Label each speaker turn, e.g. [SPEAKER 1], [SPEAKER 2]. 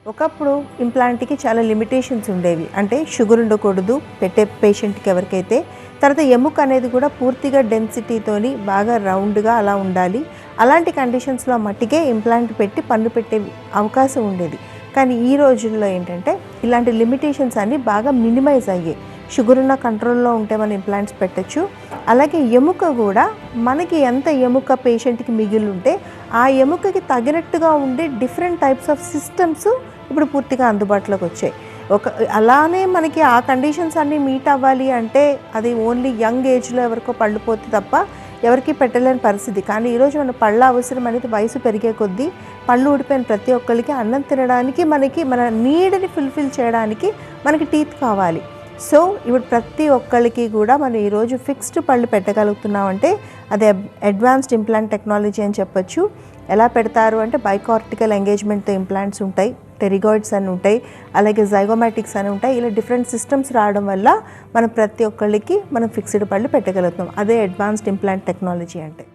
[SPEAKER 1] ఒకప్పుడు ఇంప్లాంట్కి చాలా లిమిటేషన్స్ ఉండేవి. అంటే షుగర్ ఉండకూడదు పెట్టే పేషెంట్కి ఎవరికైతే. తర్వాత ఎముక అనేది కూడా పూర్తిగా డెన్సిటీతోని బాగా రౌండ్గా అలా ఉండాలి. అలాంటి కండిషన్స్లో మట్టికే ఇంప్లాంట్ పెట్టి పన్ను పెట్టే అవకాశం ఉండేది. కానీ ఈ రోజుల్లో ఏంటంటే ఇలాంటి లిమిటేషన్స్ అన్నీ బాగా మినిమైజ్ అయ్యాయి. షుగర్ ఉన్న కంట్రోల్లో ఉంటే మనం ఇంప్లాంట్స్ పెట్టచ్చు. అలాగే ఎముక కూడా మనకి ఎంత ఎముక పేషెంట్కి మిగిలి ఉంటే ఆ ఎముకకి తగినట్టుగా ఉండే డిఫరెంట్ టైప్స్ ఆఫ్ సిస్టమ్స్ ఇప్పుడు పూర్తిగా అందుబాటులోకి వచ్చాయి. అలానే మనకి ఆ కండిషన్స్ అన్నీ మీట్ అవ్వాలి అంటే అది ఓన్లీ యంగ్ ఏజ్లో ఎవరికో పళ్ళు పోతే తప్ప ఎవరికి పెట్టలేని పరిస్థితి. కానీ ఈరోజు మన పళ్ళ అవసరం అనేది వయసు పెరిగే కొద్దీ పళ్ళు ఊడిపోయిన ప్రతి ఒక్కరికి అన్నం తినడానికి మన నీడ్ని ఫుల్ఫిల్ చేయడానికి మనకి టీత్ కావాలి. సో ఇప్పుడు ప్రతి ఒక్కరికి కూడా మనం ఈరోజు ఫిక్స్డ్ పళ్ళు పెట్టగలుగుతున్నామంటే అది అడ్వాన్స్డ్ ఇంప్లాంట్ టెక్నాలజీ అని చెప్పొచ్చు. ఎలా పెడతారు అంటే బైకార్టికల్ ఎంగేజ్మెంట్తో ఇంప్లాంట్స్ ఉంటాయి, టెరిగాయిడ్స్ అని ఉంటాయి, అలాగే జైగోమాటిక్స్ అని ఉంటాయి. ఇలా డిఫరెంట్ సిస్టమ్స్ రావడం వల్ల మనం ప్రతి ఒక్కరికి మనం ఫిక్స్డ్ పళ్ళు పెట్టగలుగుతాం. అదే అడ్వాన్స్డ్ ఇంప్లాంట్ టెక్నాలజీ అంటే.